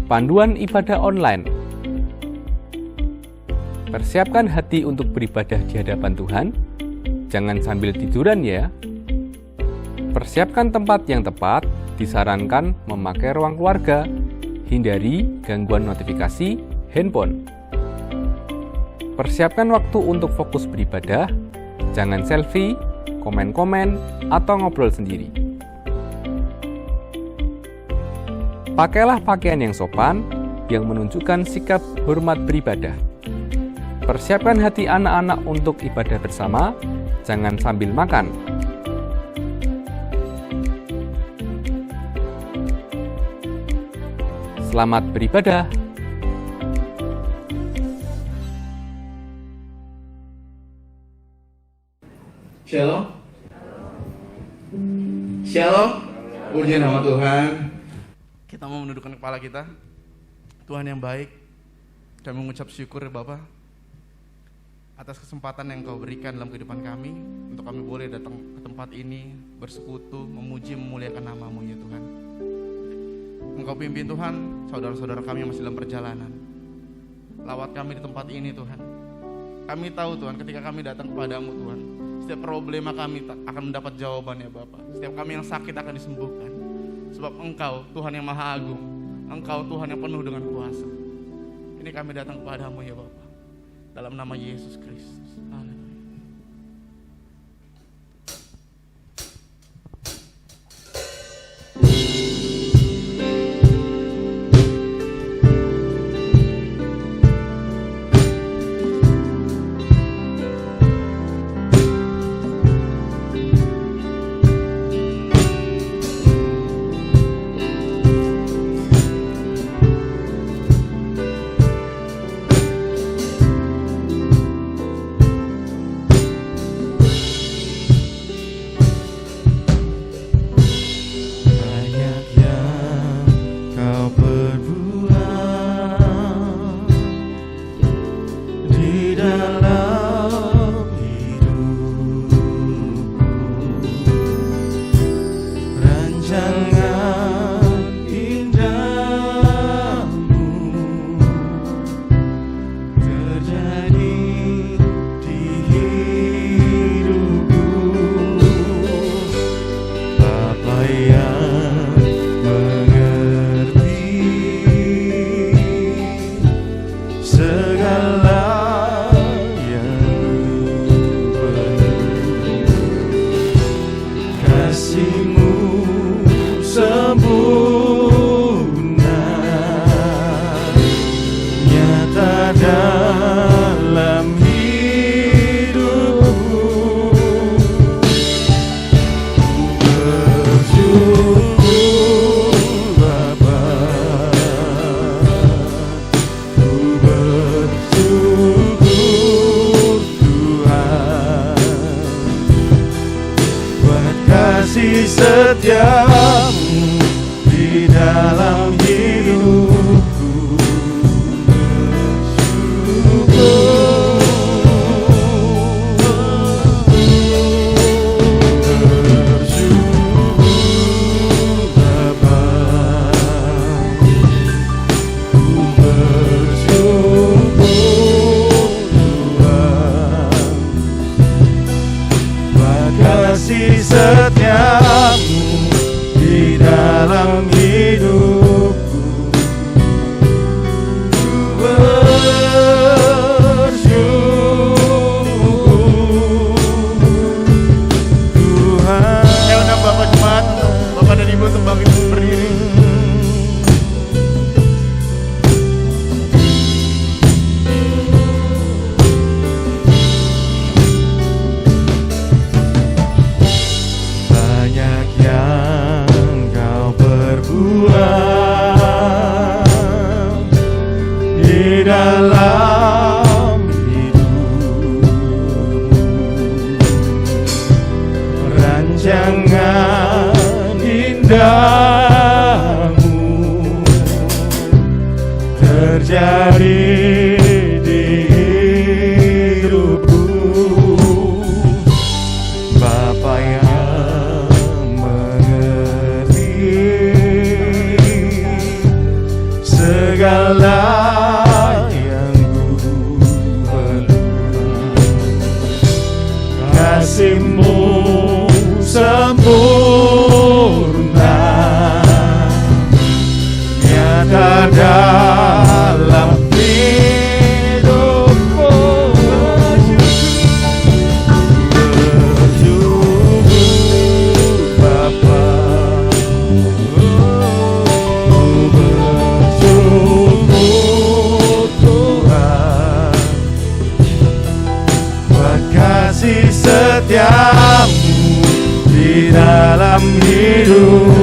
Panduan ibadah online. Persiapkan hati untuk beribadah di hadapan Tuhan. Jangan sambil tiduran ya. Persiapkan tempat yang tepat. Disarankan memakai ruang keluarga. Hindari gangguan notifikasi handphone. Persiapkan waktu untuk fokus beribadah. Jangan selfie, komen-komen, atau ngobrol sendiri. Pakailah pakaian yang sopan, yang menunjukkan sikap hormat beribadah. Persiapkan hati anak-anak untuk ibadah bersama, jangan sambil makan. Selamat beribadah. Shalom. Shalom. Puji nama Tuhan. Kita mau menundukkan kepala kita. Tuhan yang baik, kami mengucap syukur ya Bapa atas kesempatan yang Kau berikan dalam kehidupan kami, untuk kami boleh datang ke tempat ini, bersekutu, memuji, memuliakan nama-Mu ya Tuhan. Engkau pimpin Tuhan, saudara-saudara kami yang masih dalam perjalanan. Lawat kami di tempat ini Tuhan. Kami tahu Tuhan, ketika kami datang kepadamu Tuhan, setiap problema kami akan mendapat jawaban ya Bapa. Setiap kami yang sakit akan disembuhkan. Sebab Engkau Tuhan yang Maha Agung, Engkau Tuhan yang penuh dengan kuasa. Ini kami datang kepadamu ya Bapa, dalam nama Yesus Kristus. Haleluya. Setiamu di dalam hidupku, bersyukur Bapa, ku bersyukur Tuhan, makasih setiamu di dalam hidupku, ku bersyukur Tuhan. Ya undang Bapak Jemaat, Bapak dan Ibu untuk bangkit berdiri. Banyak yang Kau perbuat di dalam hidupku, rancangan indahmu terjadi di hidupku, Bapa yang mengerti kasih-Mu sempurna, nyata dalam hidupku. Bersyukur Bapa, bersyukur Tuhan, buat kasih setiamu di dalam hidupku.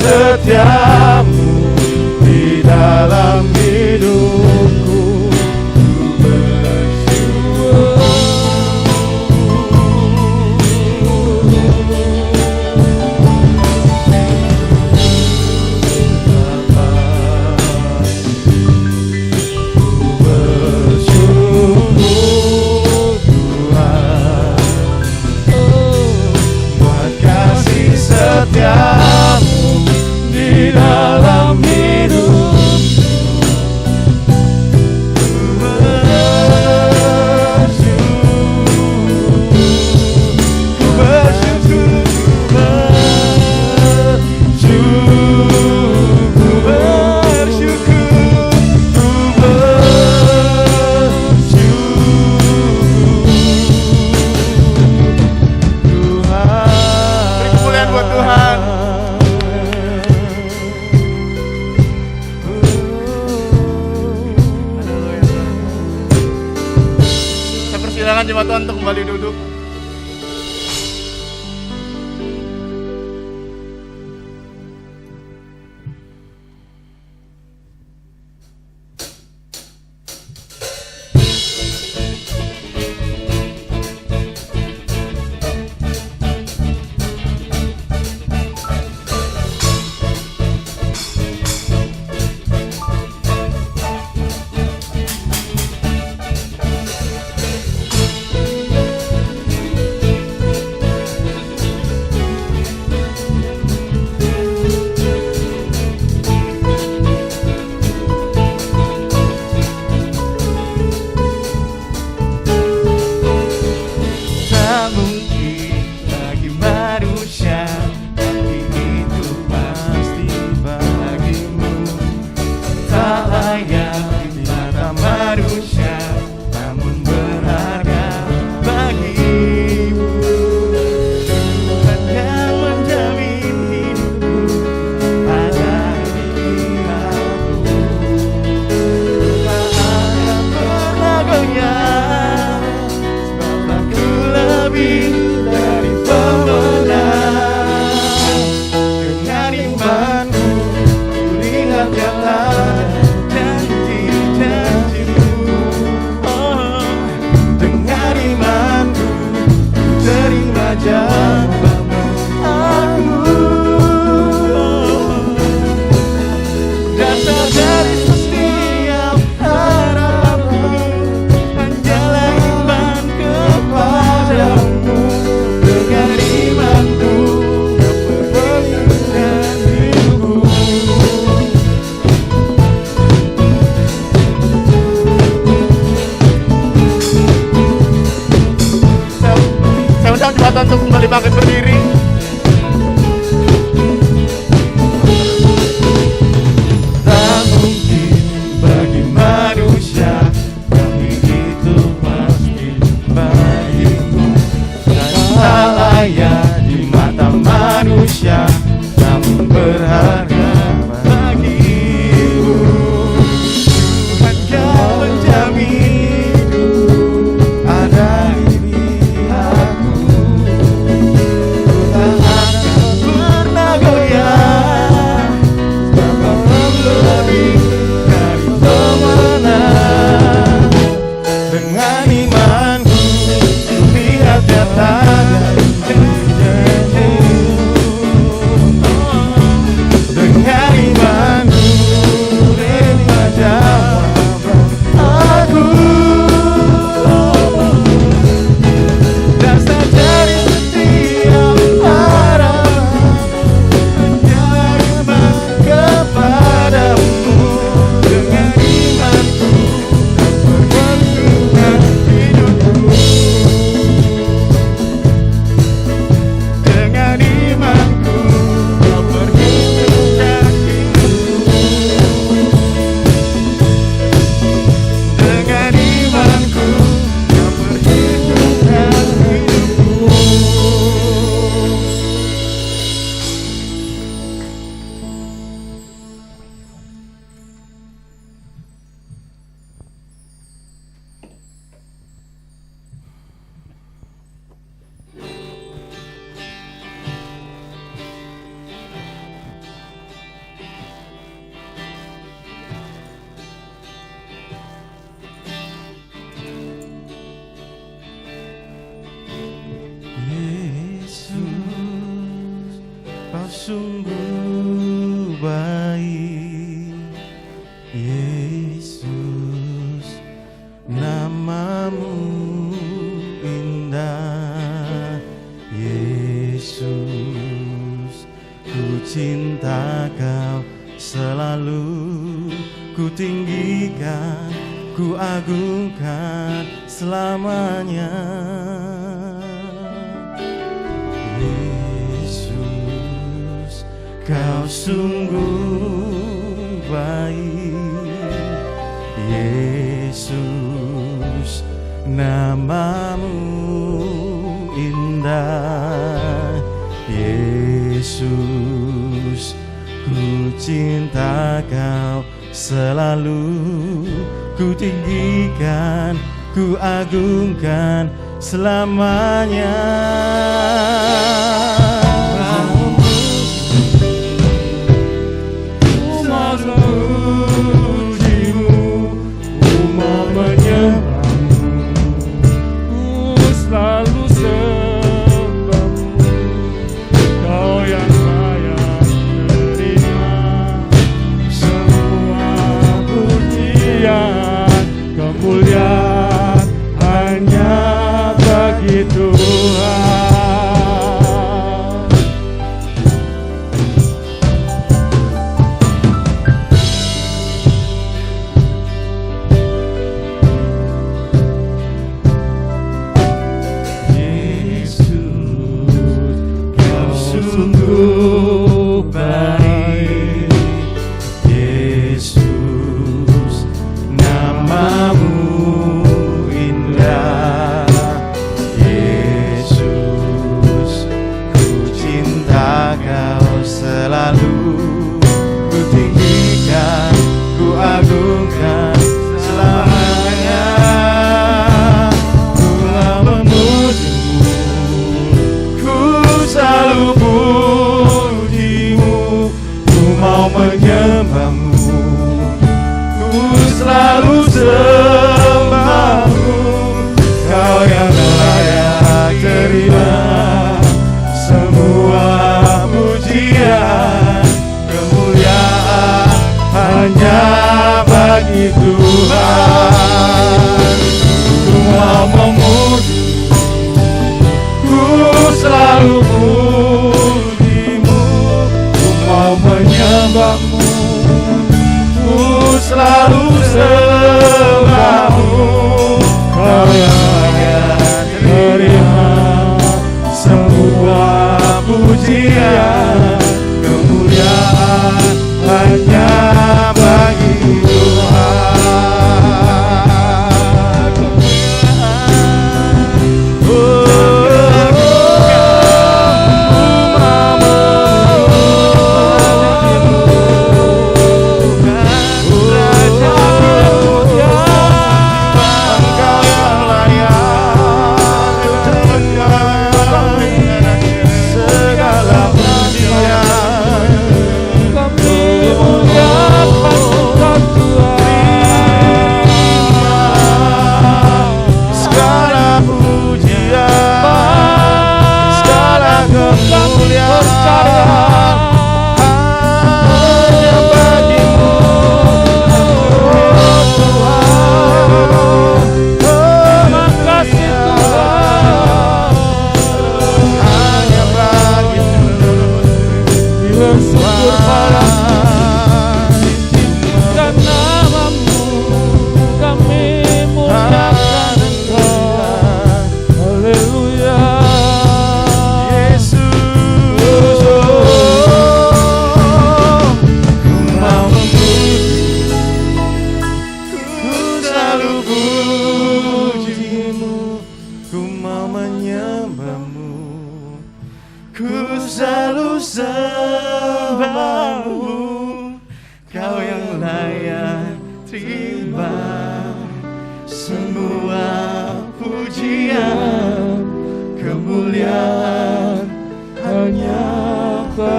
setiamu di dalam hidupku. Ku bersyukur Bapa, ku bersyukur Tuhan buat kasih setiamu di dalam hidupku. Silakan jemaat Tuhan untuk kembali duduk. baik, Yesus, namamu indah, Yesus, ku cinta kau selalu, ku tinggikan, ku agungkan selamanya. Yesus, kau sungguh baik, Yesus, namamu indah, Yesus, ku cinta kau selalu, ku tinggikan, ku agungkan selamanya. Ku mau memujimu, ku mau menyembahmu, ku selalu sembahmu, kau yang layak terima semua pujian, kemuliaan hanya bagi Tuhan. Yesus, kau sungguh baik, Yesus, namamu indah, Yesus, ku cinta kau selalu, ku tinggikan, ku agungkan selamanya. Ku mau memujimu, ku selalu pujimu, ku mau menyembahmu, ku selalu sembahmu, kau yang layak terima semua pujian, kemuliaan hanya bagi Tuhan. Ku mau memuji, ku selalu pujimu, ku mau menyembahmu, ku selalu sembahmu, kau yang layak terima semua pujian, kemuliaan hanya bagi Tuhan.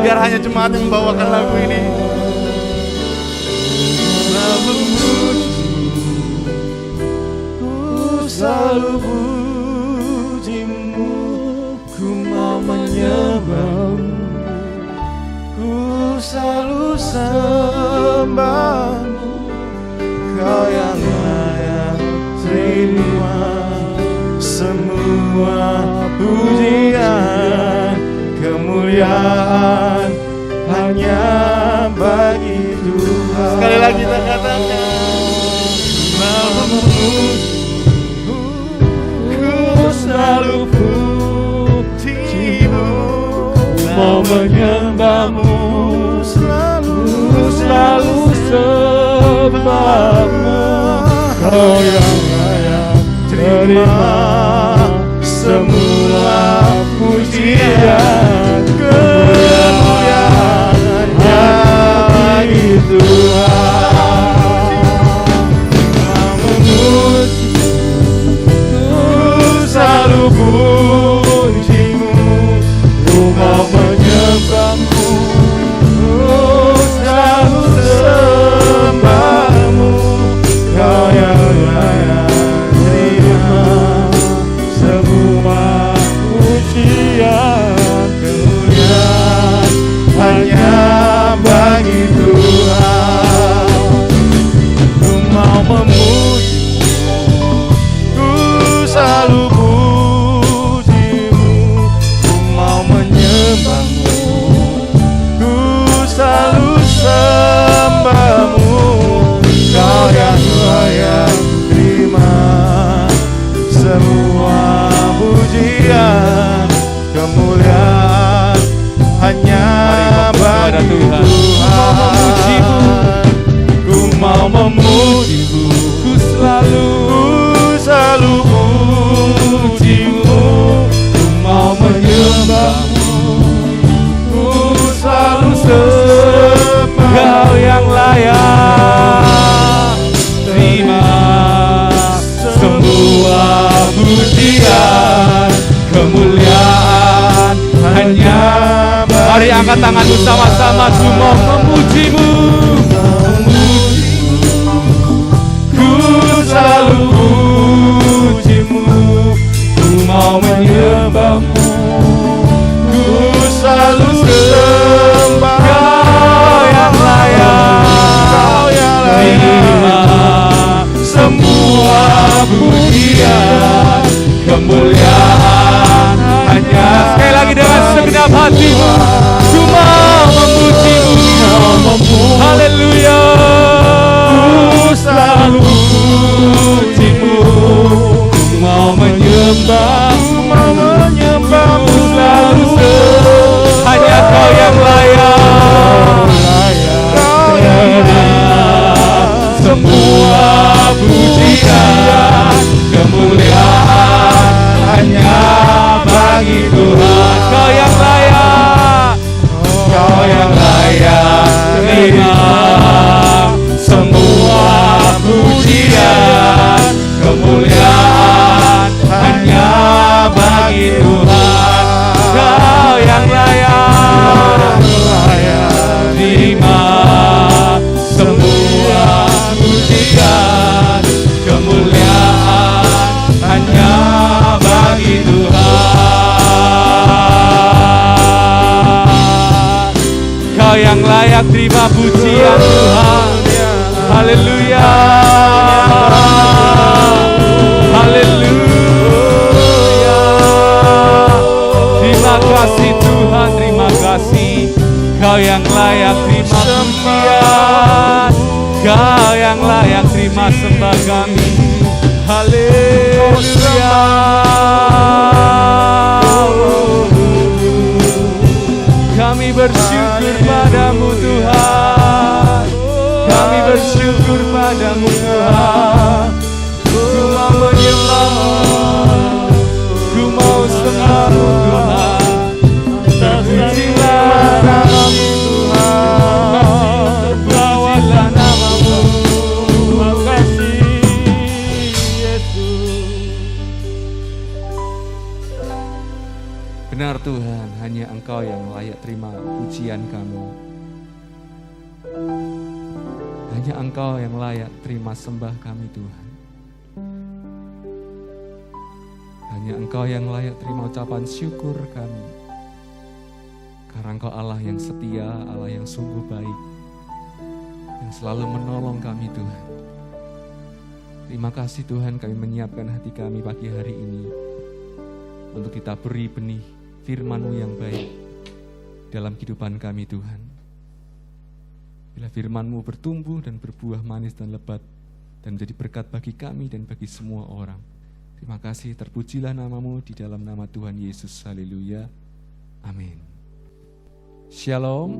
Biar hanya jemaat yang membawakan lagu ini. Ku selalu pujimu, ku mau menyembahmu, ku selalu sembahmu, Kau yang layak terima semua pujian, kemuliaan hanya bagi Tuhan. Sekali lagi kita katakan, ku selalu pujimu, mau menyembahmu, selalu sembahmu, Kau yang layak terima semua pujian, kemuliaan hanya bagi Tuhan. Ku selalu pujimu, ku mau menyembahmu, selalu sembahmu, Kau yang layak terima semua pujian, kemuliaan hanya bagi Tuhan. Ku mau memujimu, ku selalu pujimu, ku mau menyembahmu, ku selalu sembahmu, Kau yang layak terima semua pujian, kemuliaan hanya bagi Tuhan. Ku mau memujimu, ku selalu pujimu, ku mau menyembahmu, ku selalu sembah, Kau yang layak terima semua pujian, kemuliaan hanya bagi. Mari angkat tanganmu sama-sama, ku mau memujimu, ku selalu pujimu, ku mau menyembahmu, ku selalu sembah, Kau yang layak terima semua pujian, kemuliaan hanya. Sekali lagi dengan segenap hati, ku mau memujimu, haleluya. Ku selalu pujimu, ku mau menyembahmu, selalu hanya Kau yang layak semua pujian, kemuliaan hanya bagi Tuhan. Kau yang layak, Kau yang layak terima semua pujian, kemuliaan hanya bagi Tuhan. Kau yang layak terima semua pujian, kemuliaan hanya bagi Tuhan. Kau yang layak terima pujian Tuhan. Haleluya, haleluya. Terima kasih Tuhan, terima kasih. Kau yang layak terima pujian, Kau yang layak terima sembah kami. Haleluya. Kami bersyukur padamu Tuhan, kami bersyukur padamu Tuhan. Ku mau menyembahmu, ku mau sembahmu Tuhan. Terpujilah namamu Tuhan, terpujilah namamu. Terima kasih Yesus. Benar Tuhan, hanya Engkau yang layak terima pujian kami. Hanya Engkau yang layak terima sembah kami Tuhan. Hanya Engkau yang layak terima ucapan syukur kami. Karena Engkau Allah yang setia, Allah yang sungguh baik, yang selalu menolong kami Tuhan. Terima kasih Tuhan, kami menyiapkan hati kami pagi hari ini untuk ditaburi benih firman-Mu yang baik dalam kehidupan kami Tuhan. Bila firman-Mu bertumbuh dan berbuah manis dan lebat dan menjadi berkat bagi kami dan bagi semua orang. Terima kasih, terpujilah nama-Mu di dalam nama Tuhan Yesus. Haleluya. Amin. Shalom.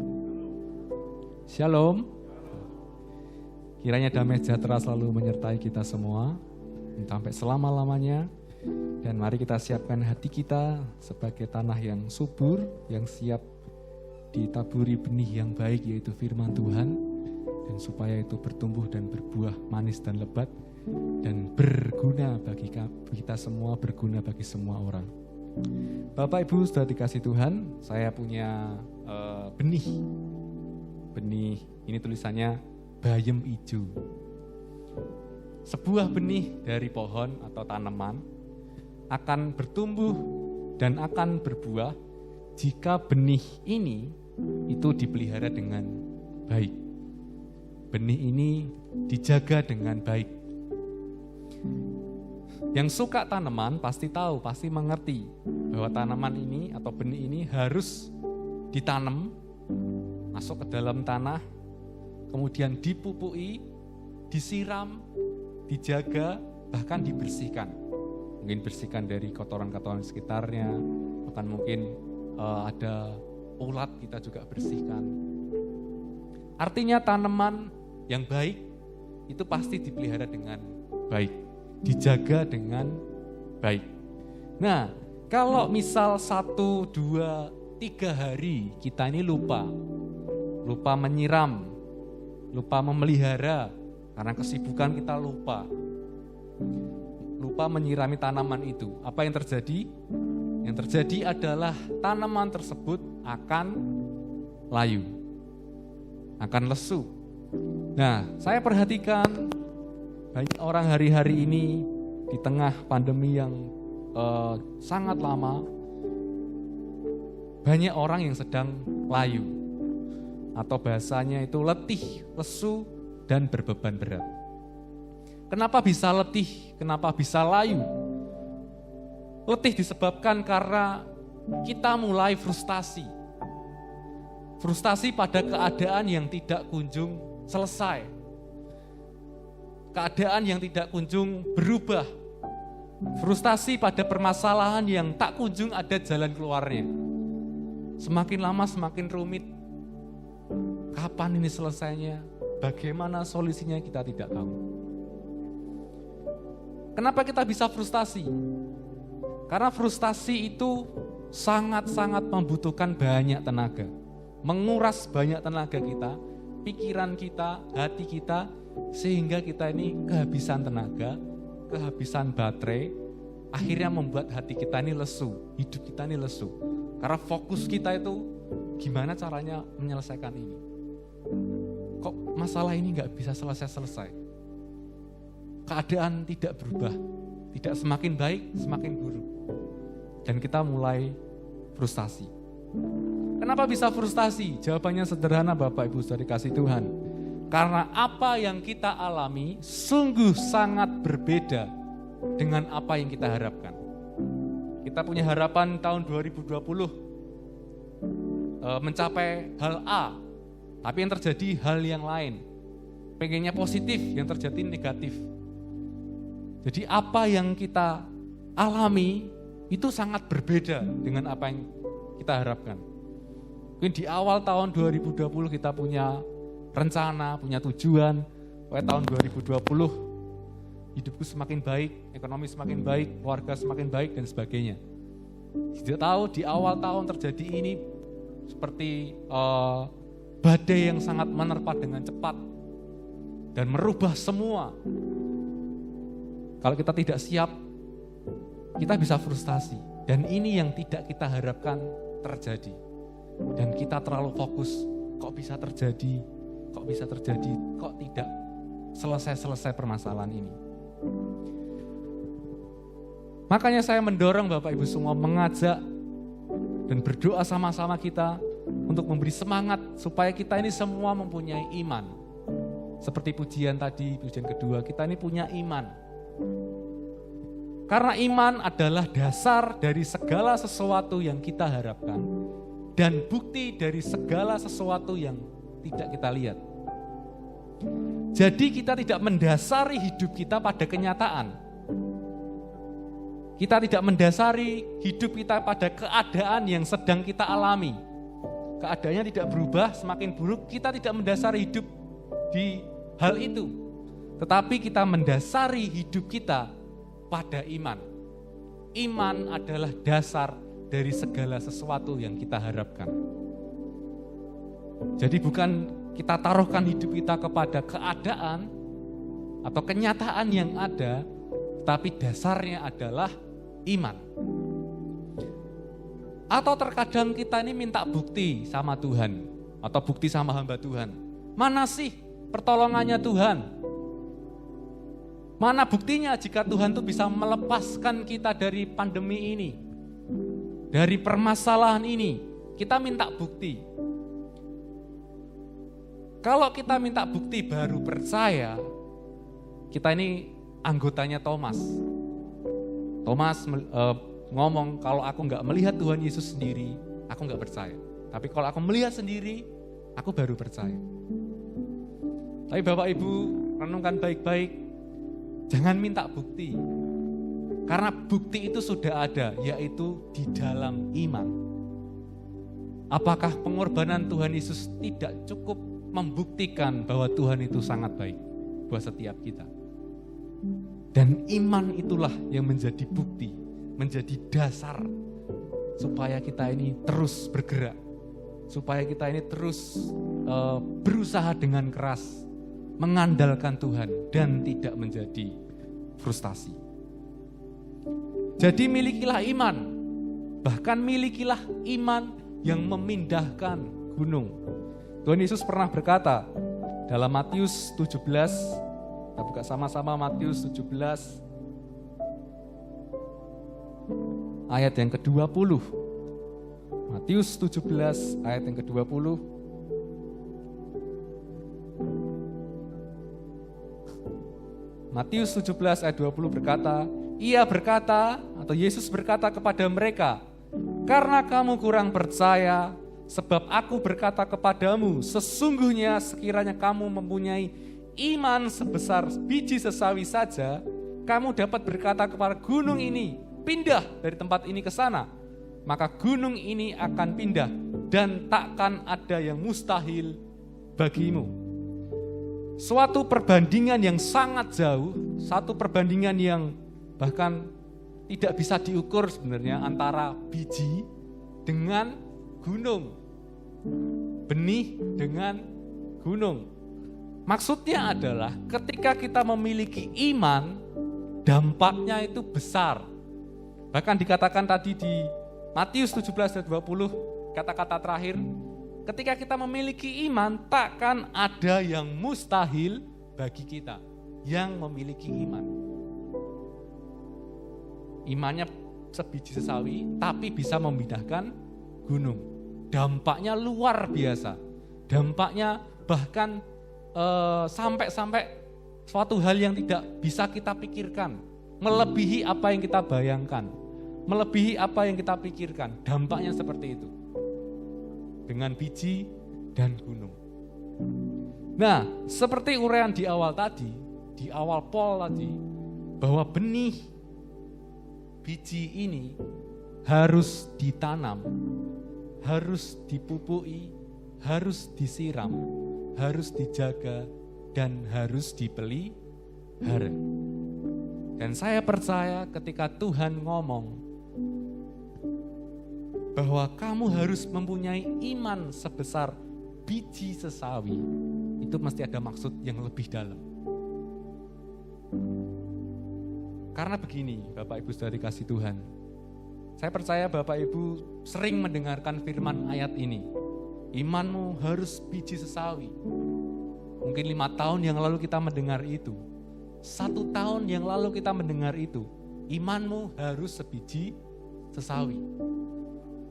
Shalom. Kiranya damai sejahtera selalu menyertai kita semua sampai selama-lamanya. Dan mari kita siapkan hati kita sebagai tanah yang subur, yang siap ditaburi benih yang baik, yaitu firman Tuhan. Dan supaya itu bertumbuh dan berbuah manis dan lebat dan berguna bagi kita semua, berguna bagi semua orang. Bapak Ibu sudah dikasih Tuhan, saya punya benih. Benih ini tulisannya bayem ijo. Sebuah benih dari pohon atau tanaman akan bertumbuh dan akan berbuah jika benih ini itu dipelihara dengan baik. Benih ini dijaga dengan baik. Yang suka tanaman pasti tahu, pasti mengerti bahwa tanaman ini atau benih ini harus ditanam, masuk ke dalam tanah, kemudian dipupui, disiram, dijaga, bahkan dibersihkan. Mungkin bersihkan dari kotoran-kotoran sekitarnya, bahkan mungkin ada ulat kita juga bersihkan. Artinya tanaman yang baik itu pasti dipelihara dengan baik, dijaga dengan baik. Nah, kalau misal 1, 2, 3 hari kita ini lupa menyiram, lupa memelihara, karena kesibukan kita lupa menyirami tanaman itu. Apa yang terjadi? Yang terjadi adalah tanaman tersebut akan layu, akan lesu. Nah, saya perhatikan banyak orang hari-hari ini di tengah pandemi yang sangat lama, banyak orang yang sedang layu, atau bahasanya itu letih, lesu, dan berbeban berat. Kenapa bisa letih? Kenapa bisa layu? Letih disebabkan karena kita mulai frustasi. Frustasi pada keadaan yang tidak kunjung selesai. Keadaan yang tidak kunjung berubah. Frustasi pada permasalahan yang tak kunjung ada jalan keluarnya. Semakin lama semakin rumit. Kapan ini selesainya? Bagaimana solusinya kita tidak tahu. Kenapa kita bisa frustasi? Karena frustasi itu sangat-sangat membutuhkan banyak tenaga. Menguras banyak tenaga kita, pikiran kita, hati kita, sehingga kita ini kehabisan tenaga, kehabisan baterai, akhirnya membuat hati kita ini lesu, hidup kita ini lesu. Karena fokus kita itu gimana caranya menyelesaikan ini. Kok masalah ini gak bisa selesai-selesai? Keadaan tidak berubah, tidak semakin baik, semakin buruk. Dan kita mulai frustasi. Kenapa bisa frustasi? Jawabannya sederhana Bapak Ibu sudah dikasih Tuhan. Karena apa yang kita alami sungguh sangat berbeda dengan apa yang kita harapkan. Kita punya harapan tahun 2020 mencapai hal A, tapi yang terjadi hal yang lain. Pengennya positif, yang terjadi negatif. Jadi apa yang kita alami itu sangat berbeda dengan apa yang kita harapkan. Mungkin di awal tahun 2020 kita punya rencana, punya tujuan, bahwa tahun 2020 hidupku semakin baik, ekonomi semakin baik, keluarga semakin baik, dan sebagainya. Tidak tahu di awal tahun terjadi ini seperti badai yang sangat menerpa dengan cepat dan merubah semua. Kalau kita tidak siap, kita bisa frustasi. Dan ini yang tidak kita harapkan terjadi. Dan kita terlalu fokus, kok bisa terjadi, kok tidak selesai-selesai permasalahan ini. Makanya saya mendorong Bapak Ibu semua mengajak dan berdoa sama-sama kita untuk memberi semangat supaya kita ini semua mempunyai iman. Seperti pujian tadi, pujian kedua, kita ini punya iman. Karena iman adalah dasar dari segala sesuatu yang kita harapkan dan bukti dari segala sesuatu yang tidak kita lihat. Jadi kita tidak mendasari hidup kita pada kenyataan. Kita tidak mendasari hidup kita pada keadaan yang sedang kita alami. Keadaannya tidak berubah, semakin buruk, kita tidak mendasari hidup di hal itu. Tetapi kita mendasari hidup kita pada iman. Iman adalah dasar dari segala sesuatu yang kita harapkan. Jadi bukan kita taruhkan hidup kita kepada keadaan atau kenyataan yang ada, tapi dasarnya adalah iman. Atau terkadang kita ini minta bukti sama Tuhan atau bukti sama hamba Tuhan. Mana sih pertolongannya Tuhan? Mana buktinya jika Tuhan tuh bisa melepaskan kita dari pandemi ini, dari permasalahan ini? Kita minta bukti. Kalau kita minta bukti baru percaya, kita ini anggotanya Thomas. Thomas ngomong, kalau aku nggak melihat Tuhan Yesus sendiri, aku nggak percaya. Tapi kalau aku melihat sendiri, aku baru percaya. Tapi Bapak Ibu, renungkan baik-baik. Jangan minta bukti, karena bukti itu sudah ada, yaitu di dalam iman. Apakah pengorbanan Tuhan Yesus tidak cukup membuktikan bahwa Tuhan itu sangat baik buat setiap kita? Dan iman itulah yang menjadi bukti, menjadi dasar supaya kita ini terus bergerak, supaya kita ini terus berusaha dengan keras, mengandalkan Tuhan dan tidak menjadi frustasi. Jadi milikilah iman, bahkan milikilah iman yang memindahkan gunung. Tuhan Yesus pernah berkata dalam Matius 17, kita buka sama-sama Matius 17 ayat yang ke-20. Matius 17 ayat yang ke-20. Matius 17 ayat 20 berkata, Ia berkata, atau Yesus berkata kepada mereka, karena kamu kurang percaya, sebab aku berkata kepadamu, sesungguhnya sekiranya kamu mempunyai iman sebesar biji sesawi saja, kamu dapat berkata kepada gunung ini, pindah dari tempat ini ke sana, maka gunung ini akan pindah dan takkan ada yang mustahil bagimu. Suatu perbandingan yang sangat jauh, satu perbandingan yang bahkan tidak bisa diukur sebenarnya antara biji dengan gunung, benih dengan gunung. Maksudnya adalah ketika kita memiliki iman, dampaknya itu besar. Bahkan dikatakan tadi di Matius 17 ayat 20, kata-kata terakhir, ketika kita memiliki iman, takkan ada yang mustahil bagi kita yang memiliki iman. Imannya sebiji sesawi, tapi bisa memindahkan gunung. Dampaknya luar biasa. Dampaknya bahkan sampai suatu hal yang tidak bisa kita pikirkan. Melebihi apa yang kita bayangkan. Melebihi apa yang kita pikirkan. Dampaknya seperti itu. Dengan biji dan gunung. Nah, seperti uraian di awal tadi, di awal Paul tadi, bahwa benih biji ini harus ditanam, harus dipupui, harus disiram, harus dijaga, dan harus dipelihara. Dan saya percaya ketika Tuhan ngomong, bahwa kamu harus mempunyai iman sebesar biji sesawi, itu mesti ada maksud yang lebih dalam. Karena begini, Bapak Ibu saudara dikasih Tuhan, saya percaya Bapak Ibu sering mendengarkan firman ayat ini, imanmu harus biji sesawi. Mungkin 5 tahun yang lalu kita mendengar itu, 1 tahun yang lalu kita mendengar itu, imanmu harus sebiji sesawi.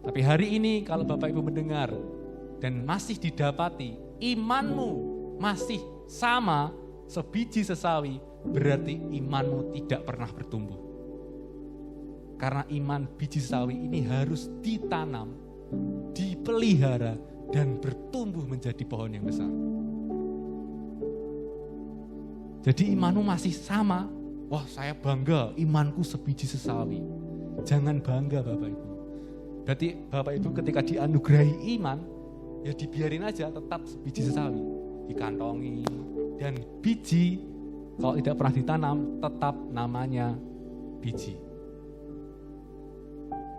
Tapi hari ini kalau Bapak Ibu mendengar, dan masih didapati, imanmu masih sama sebiji sesawi, berarti imanmu tidak pernah bertumbuh. Karena iman biji sesawi ini harus ditanam, dipelihara, dan bertumbuh menjadi pohon yang besar. Jadi imanmu masih sama. Wah, saya bangga imanku sebiji sesawi. Jangan bangga Bapak Ibu. Berarti Bapak Ibu ketika dianugerahi iman, ya dibiarin aja tetap sebiji sesawi. Dikantongi, dan biji kalau tidak pernah ditanam tetap namanya biji.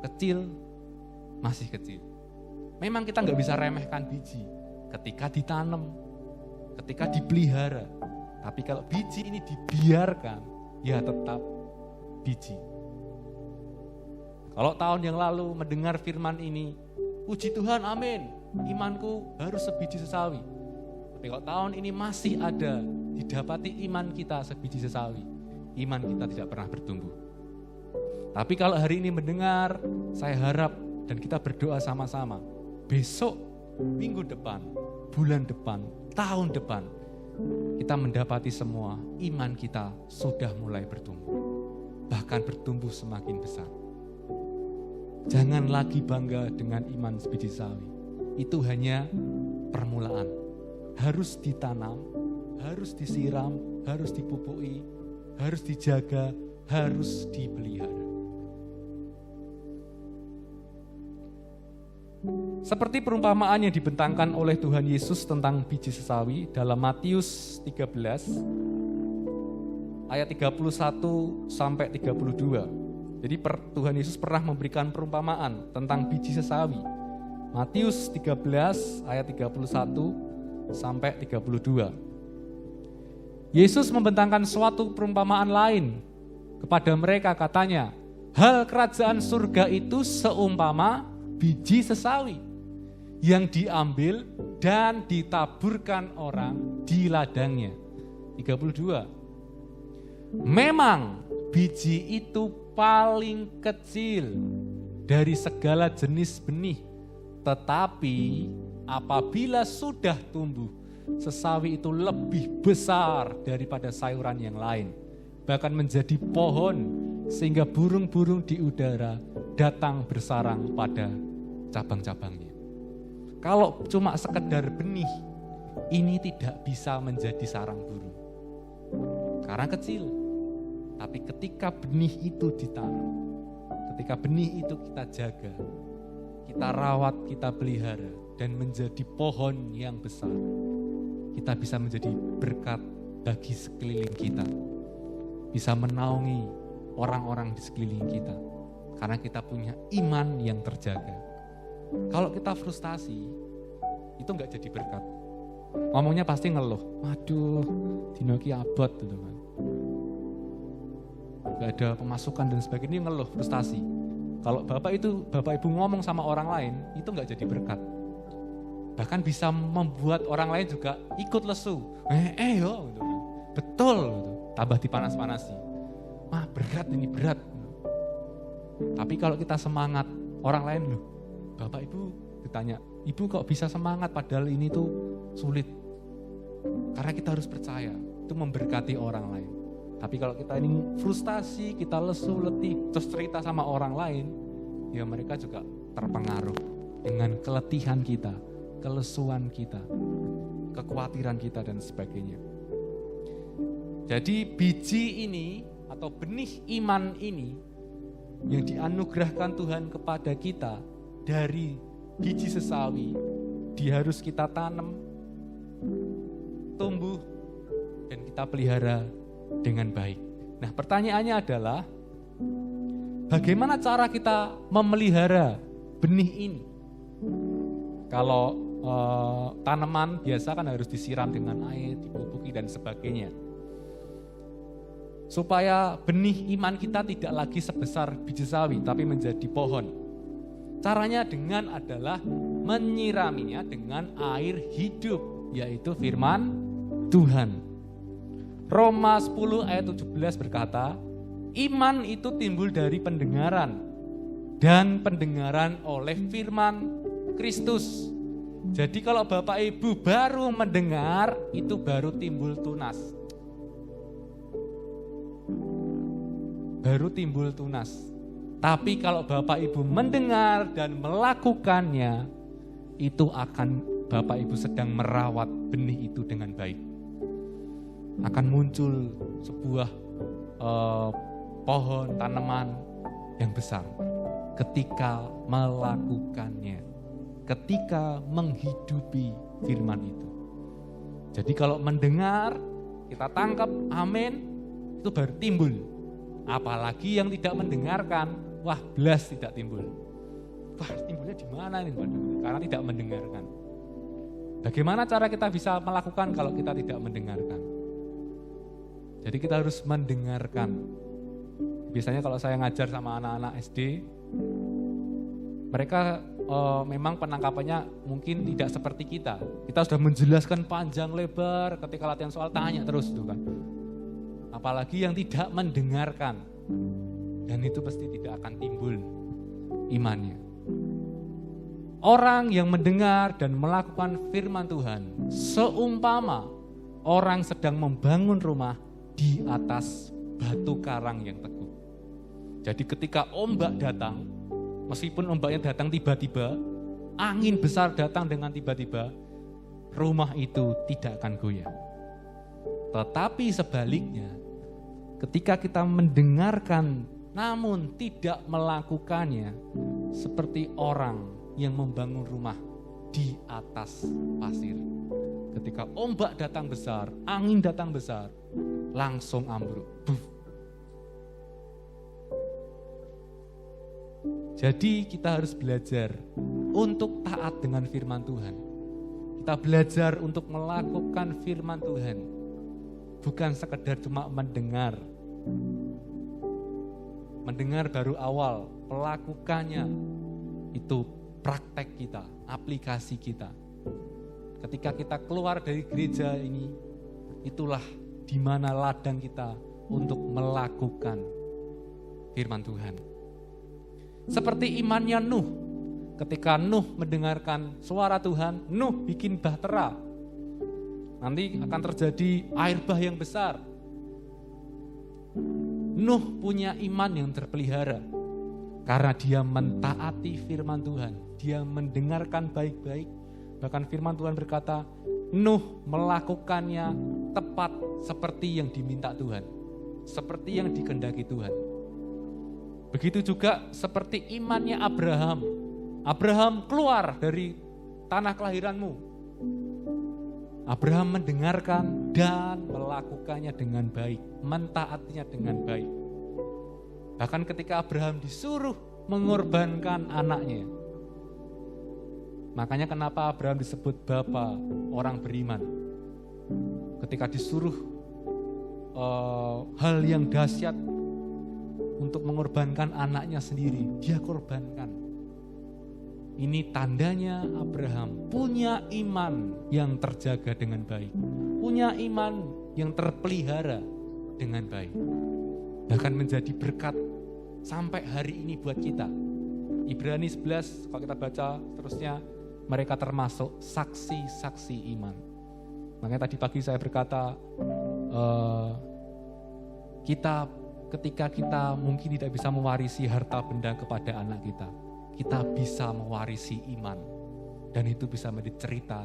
Kecil, masih kecil. Memang kita nggak bisa remehkan biji ketika ditanam, ketika dipelihara. Tapi kalau biji ini dibiarkan, ya tetap biji. Kalau tahun yang lalu mendengar firman ini, puji Tuhan, amin, imanku harus sebiji sesawi. Tapi kalau tahun ini masih ada, didapati iman kita sebiji sesawi, iman kita tidak pernah bertumbuh. Tapi kalau hari ini mendengar, saya harap dan kita berdoa sama-sama, besok, minggu depan, bulan depan, tahun depan, kita mendapati semua iman kita sudah mulai bertumbuh. Bahkan bertumbuh semakin besar. Jangan lagi bangga dengan iman sebiji sawi. Itu hanya permulaan. Harus ditanam, harus disiram, harus dipupui, harus dijaga, harus dipelihara. Seperti perumpamaan yang dibentangkan oleh Tuhan Yesus tentang biji sesawi dalam Matius 13 ayat 31 sampai 32. Jadi Tuhan Yesus pernah memberikan perumpamaan tentang biji sesawi. Matius 13 ayat 31 sampai 32. Yesus membentangkan suatu perumpamaan lain kepada mereka, katanya, hal kerajaan surga itu seumpama biji sesawi yang diambil dan ditaburkan orang di ladangnya. 32. Memang biji itu paling kecil dari segala jenis benih, tetapi apabila sudah tumbuh, sesawi itu lebih besar daripada sayuran yang lain, bahkan menjadi pohon sehingga burung-burung di udara datang bersarang pada cabang-cabangnya. Kalau cuma sekedar benih, ini tidak bisa menjadi sarang burung. Karena kecil. Tapi ketika benih itu ditanam, ketika benih itu kita jaga, kita rawat, kita pelihara, dan menjadi pohon yang besar, kita bisa menjadi berkat bagi sekeliling kita. Bisa menaungi orang-orang di sekeliling kita. Karena kita punya iman yang terjaga. Kalau kita frustasi, itu enggak jadi berkat. Ngomongnya pasti ngeluh. Waduh, dino ki abot gitu kan. Enggak ada pemasukan dan sebagainya, ngeluh, frustasi. Kalau Bapak Ibu ngomong sama orang lain, itu enggak jadi berkat. Bahkan bisa membuat orang lain juga ikut lesu. Yo, gitu kan. Betul, gitu. Tambah dipanas-panasi. Wah, berat ini, berat. Tapi kalau kita semangat, orang lain loh, Bapak Ibu ditanya, Ibu kok bisa semangat padahal ini tuh sulit. Karena kita harus percaya, itu memberkati orang lain. Tapi kalau kita ini frustasi, kita lesu, letih, terus cerita sama orang lain, ya mereka juga terpengaruh dengan keletihan kita, kelesuan kita, kekhawatiran kita dan sebagainya. Jadi biji ini atau benih iman ini yang dianugerahkan Tuhan kepada kita dari biji sesawi, dia harus kita tanam, tumbuh, dan kita pelihara dengan baik. Nah, pertanyaannya adalah bagaimana cara kita memelihara benih ini? Kalau tanaman biasa kan harus disiram dengan air, dipupuki dan sebagainya. Supaya benih iman kita tidak lagi sebesar biji sawi, tapi menjadi pohon. Caranya adalah menyiraminya dengan air hidup, yaitu firman Tuhan. Roma 10 ayat 17 berkata, iman itu timbul dari pendengaran, dan pendengaran oleh firman Kristus. Jadi kalau Bapak Ibu baru mendengar, itu baru timbul tunas. Baru timbul tunas. Tapi kalau Bapak Ibu mendengar dan melakukannya, itu akan Bapak Ibu sedang merawat benih itu dengan baik. Akan muncul sebuah pohon, tanaman yang besar ketika melakukannya, ketika menghidupi firman itu. Jadi kalau mendengar, kita tangkap, amin, itu baru timbul. Apalagi yang tidak mendengarkan, wah belas tidak timbul. Wah timbulnya di mana ini? Karena tidak mendengarkan. Bagaimana cara kita bisa melakukan kalau kita tidak mendengarkan? Jadi kita harus mendengarkan. Biasanya kalau saya ngajar sama anak-anak SD, mereka memang penangkapannya mungkin tidak seperti kita. Kita sudah menjelaskan panjang lebar, ketika latihan soal tanya terus tuh kan. Apalagi yang tidak mendengarkan, dan itu pasti tidak akan timbul imannya. Orang yang mendengar dan melakukan firman Tuhan seumpama orang sedang membangun rumah di atas batu karang yang teguh. Jadi ketika ombak datang, meskipun ombaknya datang tiba-tiba, angin besar datang dengan tiba-tiba, rumah itu tidak akan goyah. Tetapi sebaliknya, ketika kita mendengarkan namun tidak melakukannya, seperti orang yang membangun rumah di atas pasir. Ketika ombak datang besar, angin datang besar, langsung ambruk. Buh. Jadi kita harus belajar untuk taat dengan firman Tuhan. Kita belajar untuk melakukan firman Tuhan. Bukan sekedar cuma mendengar. Mendengar baru awal, melakukannya itu praktek kita, aplikasi kita. Ketika kita keluar dari gereja ini, itulah di mana ladang kita untuk melakukan firman Tuhan. Seperti imannya Nuh. Ketika Nuh mendengarkan suara Tuhan, Nuh bikin bahtera. Nanti akan terjadi air bah yang besar. Nuh punya iman yang terpelihara karena dia mentaati firman Tuhan. Dia mendengarkan baik-baik. Bahkan firman Tuhan berkata, Nuh melakukannya tepat seperti yang diminta Tuhan, seperti yang dikehendaki Tuhan. Begitu juga seperti imannya Abraham. Abraham keluar dari tanah kelahiranmu. Abraham mendengarkan dan melakukannya dengan baik, mentaatinya dengan baik. Bahkan ketika Abraham disuruh mengorbankan anaknya. Makanya kenapa Abraham disebut bapa orang beriman. Ketika disuruh hal yang dahsyat untuk mengorbankan anaknya sendiri, dia korbankan. Ini tandanya Abraham punya iman yang terjaga dengan baik. Punya iman yang terpelihara dengan baik. Bahkan menjadi berkat sampai hari ini buat kita. Ibrani 11, kalau kita baca terusnya, mereka termasuk saksi-saksi iman. Makanya tadi pagi saya berkata, ketika kita mungkin tidak bisa mewarisi harta benda kepada anak kita bisa mewarisi iman. Dan itu bisa menjadi cerita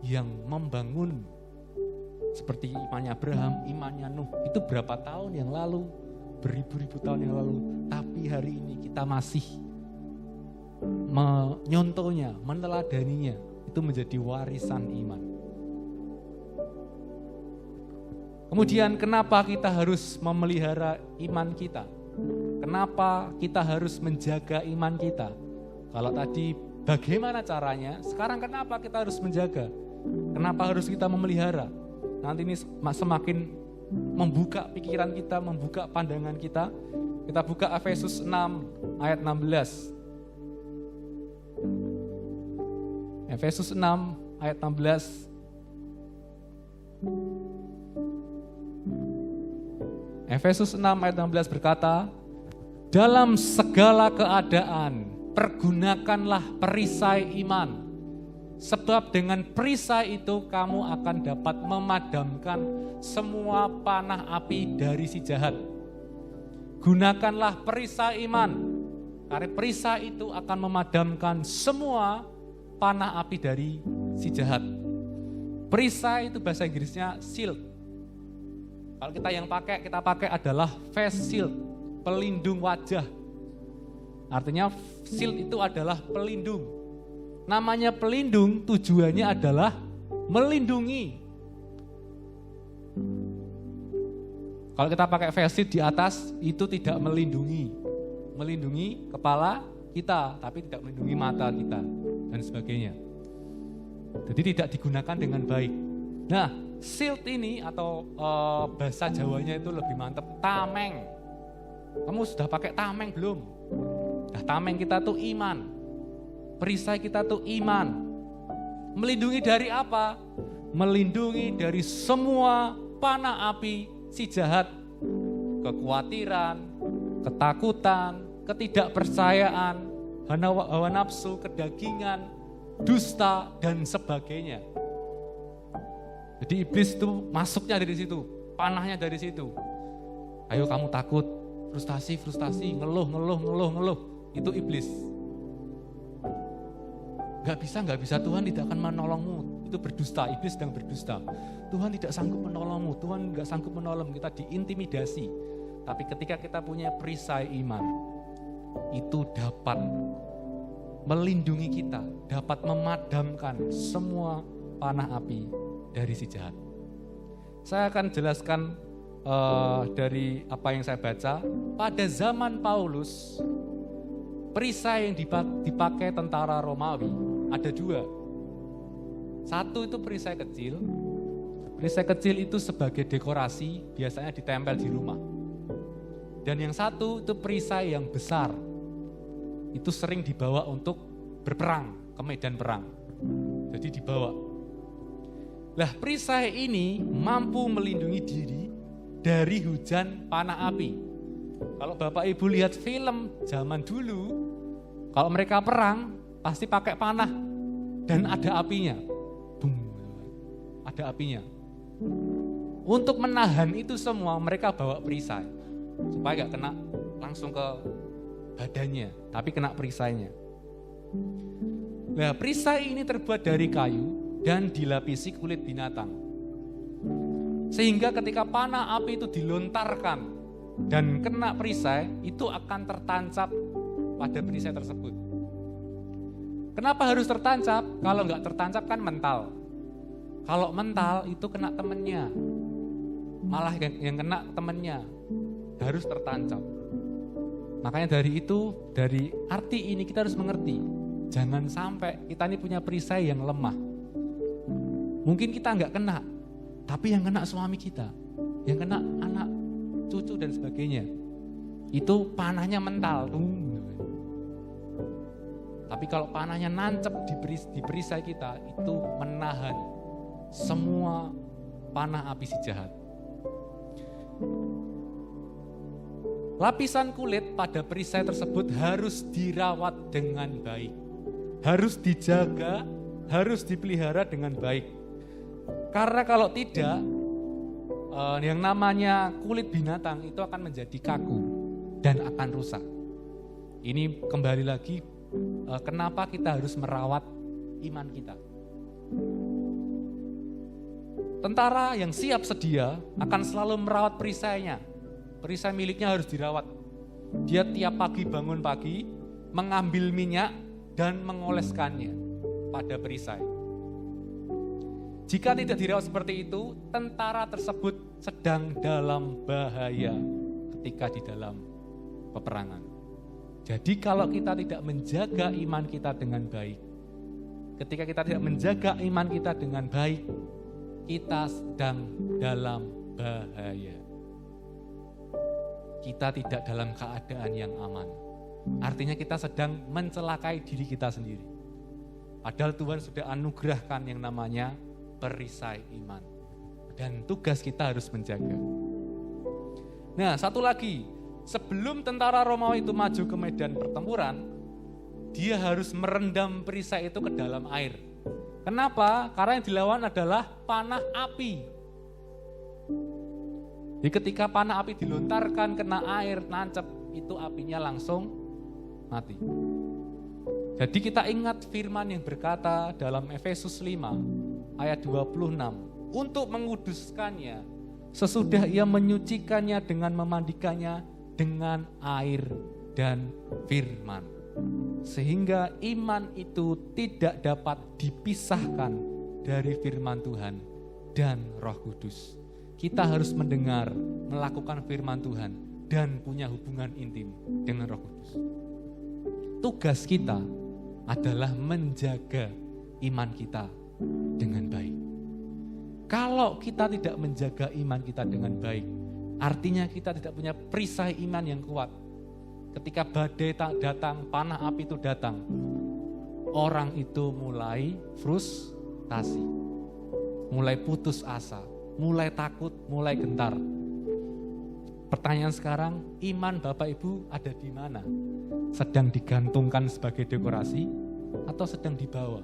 yang membangun. Seperti imannya Abraham, imannya Nuh. Itu berapa tahun yang lalu, beribu-ribu tahun yang lalu. Tapi hari ini kita masih menyontohnya, meneladaninya. Itu menjadi warisan iman. Kemudian kenapa kita harus memelihara iman kita? Kenapa kita harus menjaga iman kita? Kalau tadi bagaimana caranya, sekarang kenapa kita harus menjaga? Kenapa harus kita memelihara? Nanti ini semakin membuka pikiran kita, membuka pandangan kita. Kita buka Efesus 6 ayat 16. Efesus 6 ayat 16. Efesus 6 ayat 16 berkata, dalam segala keadaan pergunakanlah perisai iman Sebab dengan perisai itu kamu akan dapat memadamkan semua panah api dari si jahat. Gunakanlah perisai iman, karena perisai itu akan memadamkan semua panah api dari si jahat. Perisai itu bahasa Inggrisnya shield. Kalau kita pakai adalah face shield, pelindung wajah. Artinya shield itu adalah pelindung. Namanya pelindung, tujuannya adalah melindungi. Kalau kita pakai face shield di atas, itu tidak melindungi. Melindungi kepala kita, tapi tidak melindungi mata kita, dan sebagainya. Jadi tidak digunakan dengan baik. Nah, shield ini atau bahasa Jawanya itu lebih mantap, tameng. Kamu sudah pakai tameng belum? Nah, tameng kita tuh iman. Perisai kita tuh iman. Melindungi dari apa? Melindungi dari semua panah api si jahat. Kekhawatiran, ketakutan, ketidakpercayaan, hawa nafsu, kedagingan, dusta, dan sebagainya. Jadi iblis itu masuknya dari situ, panahnya dari situ. Ayo kamu takut, frustasi, ngeluh. Itu iblis. Gak bisa, Tuhan tidak akan menolongmu. Itu berdusta, iblis sedang berdusta. Tuhan tidak sanggup menolongmu, Tuhan gak sanggup menolong, kita diintimidasi. Tapi ketika kita punya perisai iman, itu dapat melindungi kita, dapat memadamkan semua panah api dari si jahat. Saya akan jelaskan dari apa yang saya baca. Pada zaman Paulus, perisai yang dipakai tentara Romawi ada dua. Satu itu perisai kecil. Perisai kecil itu sebagai dekorasi, biasanya ditempel di rumah. Dan yang satu itu perisai yang besar. Itu sering dibawa untuk berperang, ke medan perang. Jadi dibawa. Lah, perisai ini mampu melindungi diri dari hujan panah api. Kalau Bapak Ibu lihat film zaman dulu, kalau mereka perang, pasti pakai panah dan ada apinya. Boom, ada apinya. Untuk menahan itu semua, mereka bawa perisai. Supaya gak kena langsung ke badannya, tapi kena perisainya. Nah, perisai ini terbuat dari kayu dan dilapisi kulit binatang. Sehingga ketika panah api itu dilontarkan dan kena perisai, itu akan tertancap pada perisai tersebut. Kenapa harus tertancap? Kalau nggak tertancap kan mental. Kalau mental itu kena temennya, malah yang kena temennya harus tertancap. Makanya dari itu, dari arti ini kita harus mengerti, jangan sampai kita ini punya perisai yang lemah. Mungkin kita nggak kena, tapi yang kena suami kita, yang kena anak, cucu dan sebagainya, itu panahnya mental. Tapi kalau panahnya nancep di perisai kita, itu menahan semua panah api si jahat. Lapisan kulit pada perisai tersebut harus dirawat dengan baik. Harus dijaga, harus dipelihara dengan baik. Karena kalau tidak, yang namanya kulit binatang itu akan menjadi kaku dan akan rusak. Ini kembali lagi, kenapa kita harus merawat iman kita. Tentara yang siap sedia akan selalu merawat perisainya. Perisai miliknya harus dirawat. Dia tiap pagi bangun pagi, mengambil minyak dan mengoleskannya pada perisai. Jika tidak dirawat seperti itu, tentara tersebut sedang dalam bahaya ketika di dalam peperangan. Jadi kalau kita tidak menjaga iman kita dengan baik, ketika kita tidak menjaga iman kita dengan baik, kita sedang dalam bahaya. Kita tidak dalam keadaan yang aman. Artinya kita sedang mencelakai diri kita sendiri. Padahal Tuhan sudah anugerahkan yang namanya perisai iman. Dan tugas kita harus menjaga. Nah, satu lagi. Sebelum tentara Romawi itu maju ke medan pertempuran, dia harus merendam perisai itu ke dalam air. Kenapa? Karena yang dilawan adalah panah api. Jadi ketika panah api dilontarkan kena air, nancep, itu apinya langsung mati. Jadi kita ingat firman yang berkata dalam Efesus 5 ayat 26, untuk menguduskannya sesudah ia menyucikannya dengan memandikannya dengan air dan firman. Sehingga iman itu tidak dapat dipisahkan dari firman Tuhan dan Roh Kudus. Kita harus mendengar, melakukan firman Tuhan, dan punya hubungan intim dengan Roh Kudus. Tugas kita adalah menjaga iman kita dengan baik. Kalau kita tidak menjaga iman kita dengan baik, artinya kita tidak punya perisai iman yang kuat. Ketika badai datang, panah api itu datang, orang itu mulai frustasi, mulai putus asa, mulai takut, mulai gentar. Pertanyaan sekarang, iman Bapak Ibu ada di mana? Sedang digantungkan sebagai dekorasi atau sedang dibawa?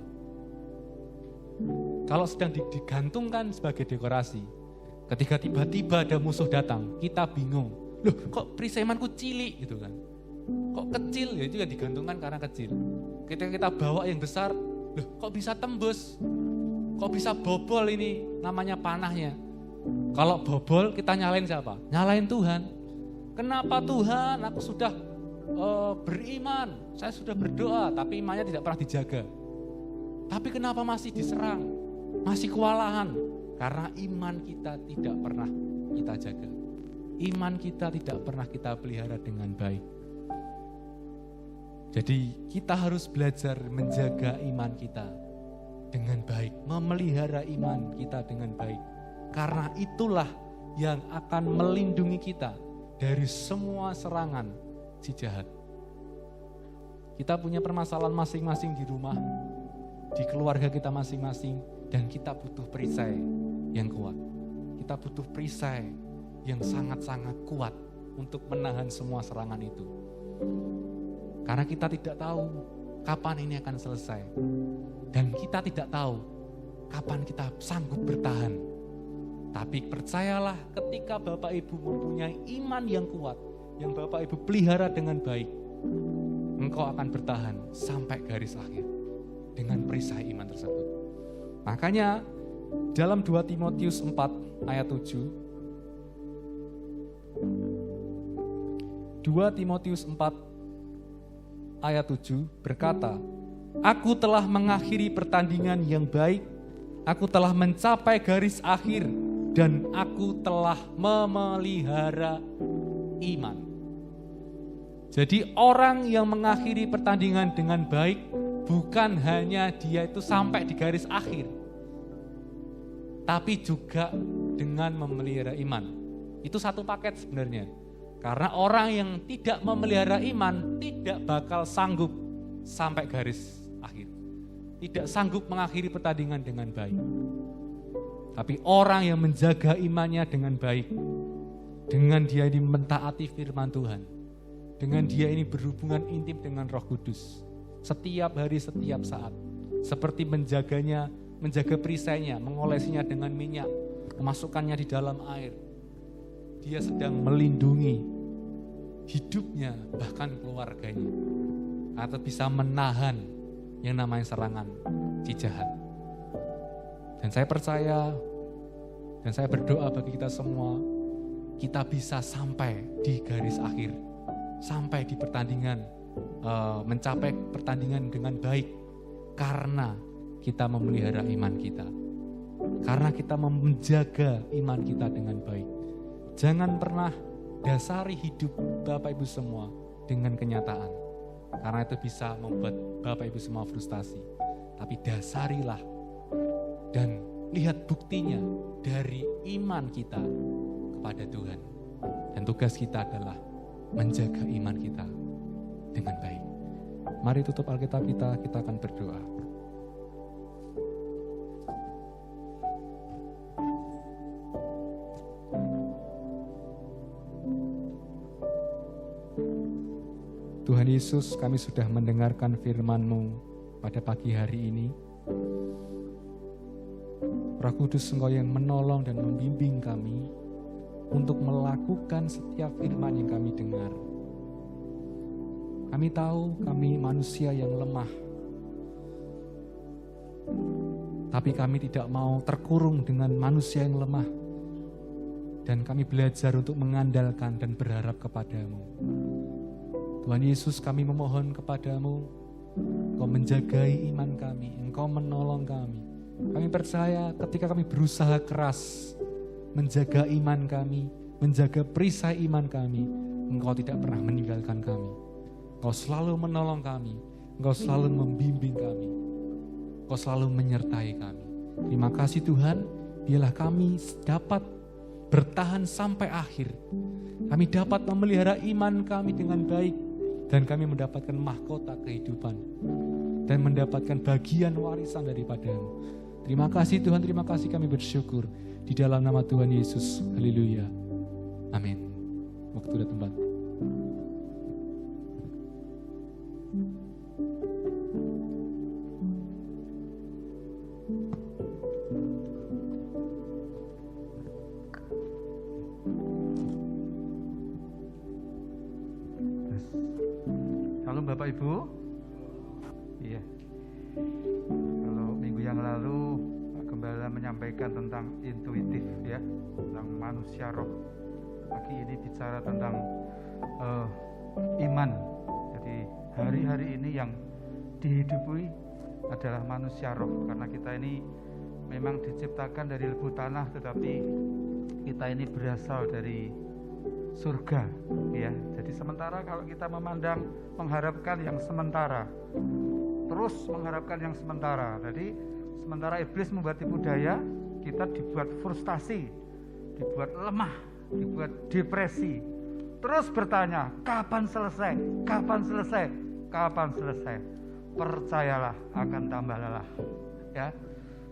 Kalau sedang digantungkan sebagai dekorasi, ketika tiba-tiba ada musuh datang, kita bingung. Loh, kok perisai imanku cilik gitu kan? Kok kecil? Ya itu yang digantungkan karena kecil. Ketika kita bawa yang besar, loh kok bisa tembus? Kok bisa bobol ini namanya panahnya? Kalau bobol kita nyalain siapa? Nyalain Tuhan. Kenapa Tuhan? Aku sudah beriman, saya sudah berdoa, tapi imannya tidak pernah dijaga. Tapi kenapa masih diserang? Masih kewalahan? Karena iman kita tidak pernah kita jaga. Iman kita tidak pernah kita pelihara dengan baik. Jadi kita harus belajar menjaga iman kita dengan baik, memelihara iman kita dengan baik. Karena itulah yang akan melindungi kita dari semua serangan si jahat. Kita punya permasalahan masing-masing di rumah, di keluarga kita masing-masing, dan kita butuh perisai yang kuat. Kita butuh perisai yang sangat-sangat kuat untuk menahan semua serangan itu. Karena kita tidak tahu kapan ini akan selesai. Dan kita tidak tahu kapan kita sanggup bertahan. Tapi percayalah, ketika Bapak Ibu mempunyai iman yang kuat, yang Bapak Ibu pelihara dengan baik, engkau akan bertahan sampai garis akhir dengan perisai iman tersebut. Makanya dalam 2 Timotius 4 ayat 7, 2 Timotius 4 ayat 7 berkata, aku telah mengakhiri pertandingan yang baik, aku telah mencapai garis akhir, dan aku telah memelihara iman. Jadi orang yang mengakhiri pertandingan dengan baik, bukan hanya dia itu sampai di garis akhir, tapi juga dengan memelihara iman. Itu satu paket sebenarnya. Karena orang yang tidak memelihara iman tidak bakal sanggup sampai garis akhir. Tidak sanggup mengakhiri pertandingan dengan baik. Tapi orang yang menjaga imannya dengan baik, dengan dia ini mentaati firman Tuhan, dengan dia ini berhubungan intim dengan Roh Kudus, setiap hari, setiap saat, seperti menjaganya, menjaga perisainya, mengolesinya dengan minyak, memasukkannya di dalam air. Dia sedang melindungi hidupnya, bahkan keluarganya, atau bisa menahan yang namanya serangan si jahat. Dan saya percaya, dan saya berdoa bagi kita semua, kita bisa sampai di garis akhir, sampai di pertandingan, mencapai pertandingan dengan baik, karena kita memelihara iman kita, karena kita menjaga iman kita dengan baik. Jangan pernah dasari hidup Bapak Ibu semua dengan kenyataan, karena itu bisa membuat Bapak Ibu semua frustasi. Tapi dasarilah dan lihat buktinya dari iman kita kepada Tuhan. Dan tugas kita adalah menjaga iman kita dengan baik. Mari tutup Alkitab kita akan berdoa. Tuhan Yesus, kami sudah mendengarkan firman-Mu pada pagi hari ini. Roh Kudus, Engkau yang menolong dan membimbing kami untuk melakukan setiap firman yang kami dengar. Kami tahu kami manusia yang lemah, tapi kami tidak mau terkurung dengan manusia yang lemah. Dan kami belajar untuk mengandalkan dan berharap kepadamu. Tuhan Yesus, kami memohon kepadamu, Engkau menjagai iman kami, Engkau menolong kami. Kami percaya ketika kami berusaha keras menjaga iman kami, menjaga perisai iman kami, Engkau tidak pernah meninggalkan kami. Engkau selalu menolong kami, Engkau selalu membimbing kami, Engkau selalu menyertai kami. Terima kasih Tuhan, biarlah kami dapat bertahan sampai akhir. Kami dapat memelihara iman kami dengan baik, dan kami mendapatkan mahkota kehidupan dan mendapatkan bagian warisan daripada-Mu. Terima kasih Tuhan, terima kasih, kami bersyukur di dalam nama Tuhan Yesus. Haleluya. Amin. Waktu dan tempat. Halo Bapak Ibu. Iya. Kalau minggu yang lalu Pak Gembala menyampaikan tentang intuitif ya, tentang manusia roh. Pagi ini bicara tentang iman. Jadi hari-hari ini yang dihidupi adalah manusia roh, karena kita ini memang diciptakan dari lebu tanah, tetapi kita ini berasal dari surga ya. Jadi sementara kalau kita mengharapkan yang sementara, terus mengharapkan yang sementara. Jadi sementara iblis membuat tipu daya, kita dibuat frustasi, dibuat lemah, dibuat depresi. Terus bertanya, kapan selesai? Kapan selesai? Kapan selesai? Percayalah akan tambah lelah. Ya.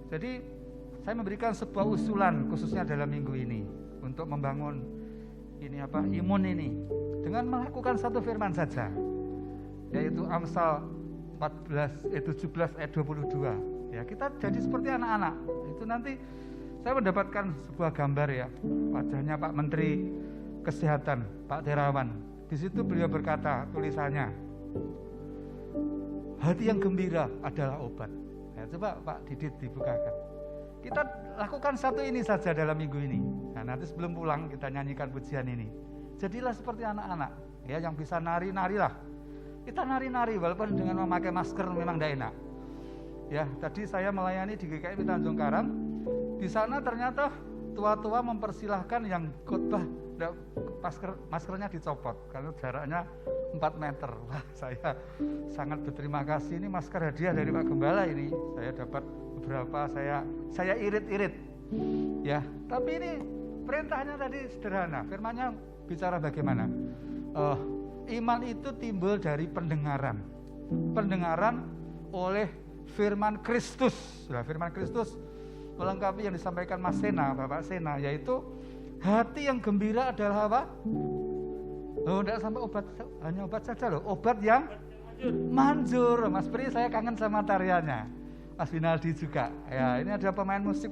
Jadi saya memberikan sebuah usulan khususnya dalam minggu ini untuk membangun imun ini dengan melakukan satu firman saja, yaitu Amsal 17 ayat 22. Ya, kita jadi seperti anak-anak. Itu nanti saya mendapatkan sebuah gambar ya, wajahnya Pak Menteri Kesehatan, Pak Terawan. Di situ beliau berkata, tulisannya, hati yang gembira adalah obat. Ya, coba Pak Didit dibukakan. Kita lakukan satu ini saja dalam minggu ini. Nah, nanti sebelum pulang kita nyanyikan pujian ini. Jadilah seperti anak-anak, ya, yang bisa nari-narilah. Kita nari-nari walaupun dengan memakai masker memang tidak enak. Ya, tadi saya melayani di GKI Tanjung Karang. Di sana ternyata tua-tua mempersilahkan yang khotbah maskernya dicopot karena jaraknya 4 meter. Wah, saya sangat berterima kasih, ini masker hadiah dari Pak Gembala ini. Saya dapat beberapa, saya irit-irit. Ya, tapi ini perintahnya tadi sederhana. Firman-Nya bicara bagaimana? Iman itu timbul dari pendengaran. Pendengaran oleh firman Kristus. Nah, firman Kristus melengkapi yang disampaikan Mas Sena, Bapak Sena, yaitu hati yang gembira adalah apa? Oh, tidak sampai obat, hanya obat saja loh. Obat yang manjur. Mas Pri, saya kangen sama tariannya. Mas Winaldi juga. Ya, ini ada pemain musik.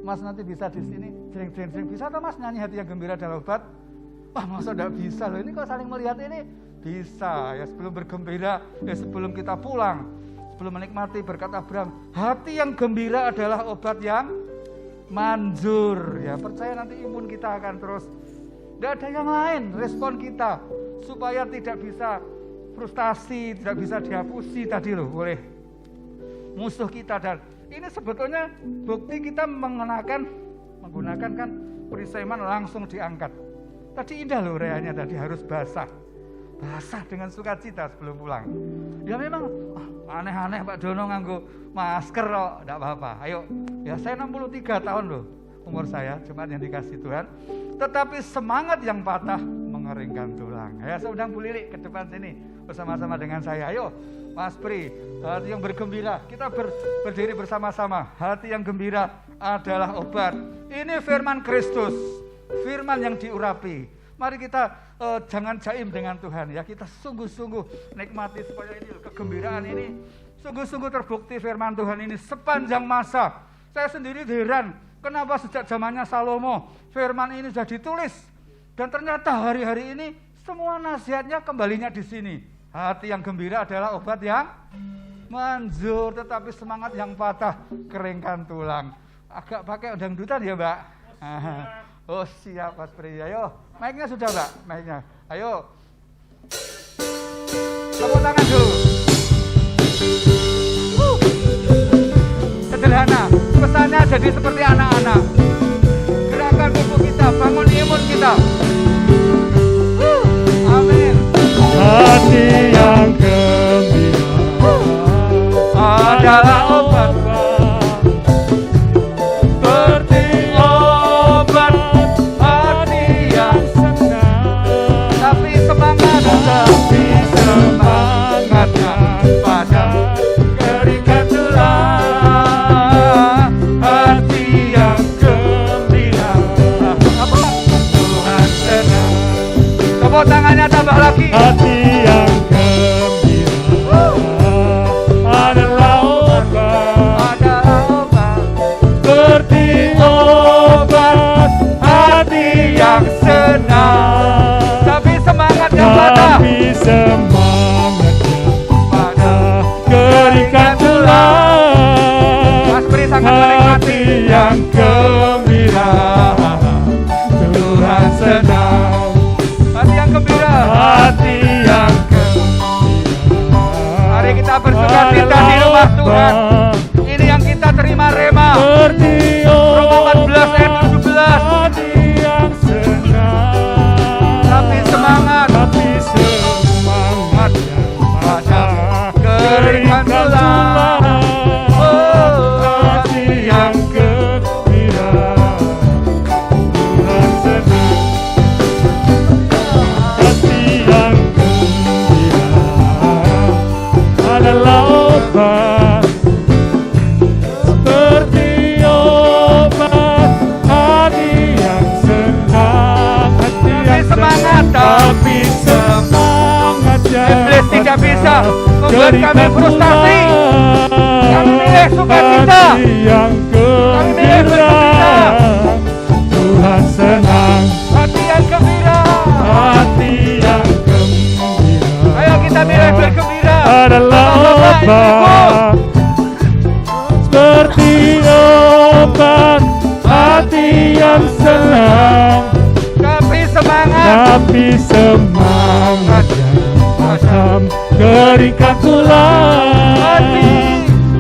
Mas nanti bisa di sini, jreng. Bisa toh Mas nyanyi hati yang gembira adalah obat? Wah, masa tidak bisa loh. Ini kalau saling melihat ini bisa. Ya, sebelum bergembira, sebelum kita pulang, sebelum menikmati berkat Abraham, hati yang gembira adalah obat yang manjur. Ya, percaya nanti imun kita akan terus. Tidak ada yang lain respon kita supaya tidak bisa frustasi, tidak bisa dihapusi tadi loh oleh musuh kita. Dan ini sebetulnya bukti kita menggunakan kan perisai iman langsung diangkat. Tadi indah loh reanya, tadi harus basah dengan sukacita sebelum pulang. Ya memang aneh-aneh Pak Dono nganggo masker kok, enggak apa-apa. Ayo, ya saya 63 tahun loh umur saya, cuma yang dikasih Tuhan. Tetapi semangat yang patah mengeringkan tulang. Ya, saya undang Bu Lili ke depan sini bersama-sama dengan saya. Ayo, Mas Pri, hati yang bergembira. Kita berdiri bersama-sama. Hati yang gembira adalah obat. Ini firman Kristus, firman yang diurapi. Mari kita jangan jaim dengan Tuhan ya. Kita sungguh-sungguh nikmati supaya ini kegembiraan ini sungguh-sungguh terbukti firman Tuhan ini sepanjang masa Saya sendiri heran, kenapa sejak zamannya Salomo firman ini sudah ditulis dan ternyata hari-hari ini semua nasihatnya kembalinya di sini. Hati yang gembira adalah obat yang manjur, tetapi semangat yang patah keringkan tulang. Agak pakai dangdutan ya, Mbak? Oh siap Mas Pri, ayo. Mic-nya sudah, Mbak, mic-nya. Ayo. Tepuk tangan dulu. Sederhana, pesannya jadi seperti anak-anak. Gerakan tubuh kita, bangun imun kita. Amin. Hati yang gembira Adalah obat. seperti obat hati yang senang, Tapi semangat, tapi semangatnya pada berikan tulang. Hati yang gembira apa? Tuhan senang. Tepuk tangannya tambah lagi. Hati yang gembira adalah obat, Adalah obat. seperti obat hati yang senang, Tapi semangatnya pada tapi semangatnya pada berikan tulang. Mas Pri sangat Hati menikmati. yang gembira Tuhan senang. Hati yang gembira. Hati yang Mari kita bersuka cita di rumah Tuhan. Ini yang kita terima rema. Roma 14 ayat 17. hati yang senang, Tapi semangat, tapi semangat yang pada pada keringkan tulang. Oh, hati yang gembira Tuhan senang. Hati yang gembira adalah obat, seperti obat hati yang senang. Hati yang semangat, tapi semangatnya Iblis tidak bisa membuat kami frustasi. Kami milih sukacita. Hati yang Kami milih gembira bergembira. Tuhan senang. Hati yang gembira. Hati yang gembira Ayo kita milih bergembira. adalah Bapak-bapak, ibu-ibu. obat, seperti obat hati yang senang, Tapi semangat. tapi semangat yang padam keringkan tulang.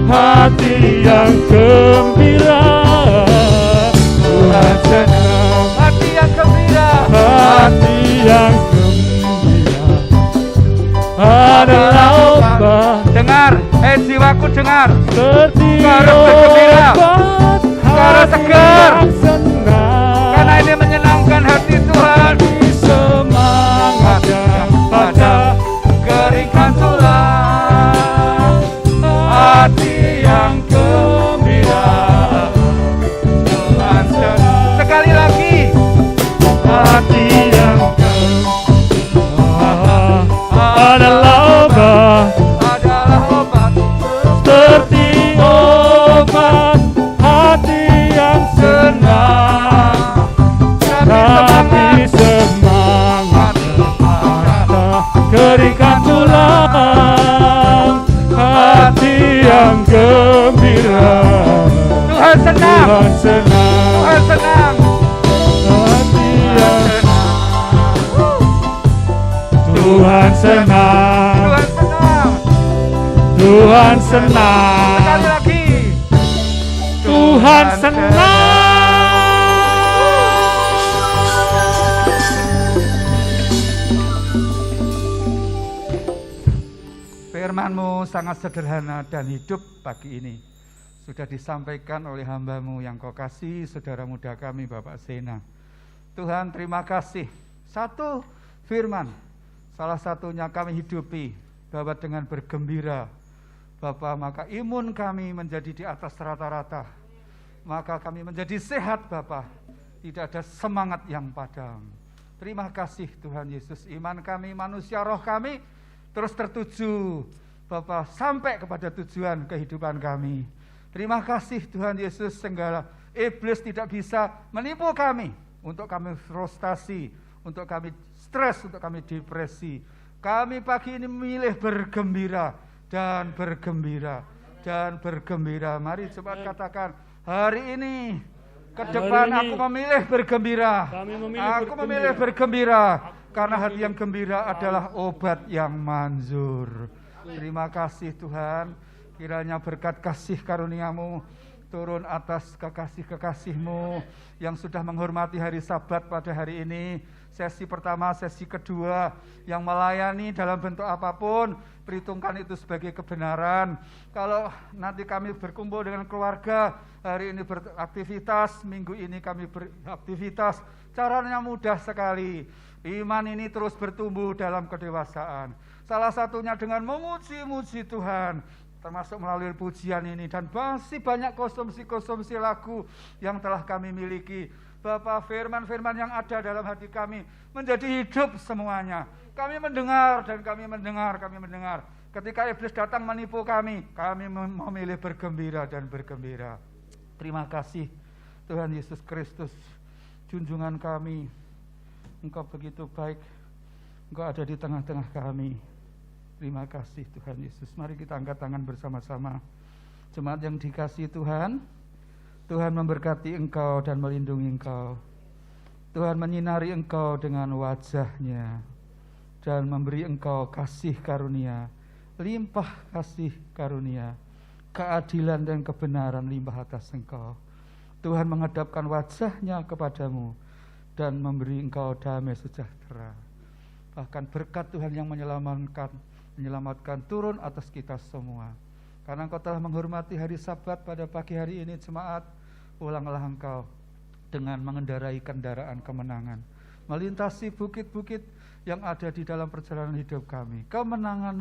Hati yang gembira Tuhan senang. Hati yang gembira. Hati yang gembira adalah obat, Dengar, jiwaku dengar. seperti Engkau harus bergembira. obat Engkau harus hati segar. yang senang. Karena ini menyenangkan hati Tuhan. Tapi semangat yang pada Keringkan tulang. hati yang gembira Tuhan senang. Sekali lagi. Hati yang gembira adalah obat, Adalah obat. seperti obat hati yang senang. Tapi semangat mata keringkan tulang. Hati yang gembira Tuhan senang. Tuhan senang. Tuhan senang. Hati yang Tuhan senang. Tuhan senang. Tuhan senang. Sekali lagi. Tuhan senang. Firman-Mu sangat sederhana dan hidup pagi ini. Sudah disampaikan oleh hamba-Mu yang Kau kasih, saudara muda kami Bapak Sena. Tuhan terima kasih. Satu firman, salah satunya kami hidupi, bahwa dengan bergembira, Bapak, maka imun kami menjadi di atas rata-rata. Maka kami menjadi sehat Bapak. Tidak ada semangat yang padam. Terima kasih Tuhan Yesus. Iman kami, manusia, roh kami terus tertuju Bapak sampai kepada tujuan kehidupan kami. Terima kasih Tuhan Yesus, segala iblis tidak bisa menipu kami, untuk kami frustasi, untuk kami stres, untuk kami depresi. Kami pagi ini memilih bergembira dan bergembira dan bergembira. Mari cepat katakan, hari ini ke depan aku memilih bergembira. Aku memilih bergembira karena hati yang gembira adalah obat yang manjur. Terima kasih Tuhan, kiranya berkat kasih karuniamu turun atas kekasih-kekasihmu yang sudah menghormati hari Sabat pada hari ini. Sesi pertama, sesi kedua, yang melayani dalam bentuk apapun, perhitungkan itu sebagai kebenaran. Kalau nanti kami berkumpul dengan keluarga, hari ini beraktivitas, minggu ini kami beraktivitas, caranya mudah sekali. Iman ini terus bertumbuh dalam kedewasaan. Salah satunya dengan memuji-muji Tuhan, termasuk melalui pujian ini, dan masih banyak konsumsi-konsumsi lagu yang telah kami miliki. Bapak, firman-firman yang ada dalam hati kami menjadi hidup semuanya. Kami mendengar dan kami mendengar. Ketika iblis datang menipu kami memilih bergembira dan bergembira. Terima kasih Tuhan Yesus Kristus, junjungan kami. Engkau begitu baik, Engkau ada di tengah-tengah kami. Terima kasih Tuhan Yesus. Mari kita angkat tangan bersama-sama. Jemaat yang dikasihi Tuhan, Tuhan memberkati engkau dan melindungi engkau. Tuhan menyinari engkau dengan wajah-Nya dan memberi engkau kasih karunia, limpah kasih karunia, keadilan dan kebenaran limpah atas engkau. Tuhan menghadapkan wajah-Nya kepadamu dan memberi engkau damai sejahtera. Bahkan berkat Tuhan yang menyelamatkan turun atas kita semua. Karena engkau telah menghormati hari Sabat pada pagi hari ini, jemaat, ulanglah engkau dengan mengendarai kendaraan kemenangan, melintasi bukit-bukit yang ada di dalam perjalanan hidup kami. Kemenangan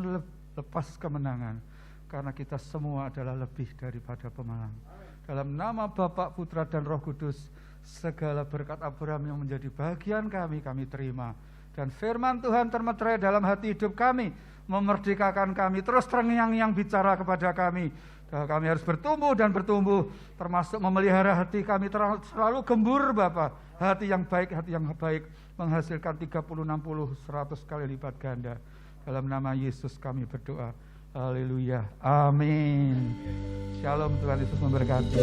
lepas kemenangan, karena kita semua adalah lebih daripada pemenang. Dalam nama Bapa, Putra, dan Roh Kudus, segala berkat Abraham yang menjadi bagian kami terima. Dan firman Tuhan termeterai dalam hati hidup kami, memerdekakan kami, terus terngiang-ngiang bicara kepada kami. Kami harus bertumbuh dan bertumbuh, termasuk memelihara hati kami selalu gembur Bapa. Hati yang baik menghasilkan 30, 60, 100 kali lipat ganda. Dalam nama Yesus kami berdoa. Haleluya. Amin. Shalom, Tuhan Yesus memberkati.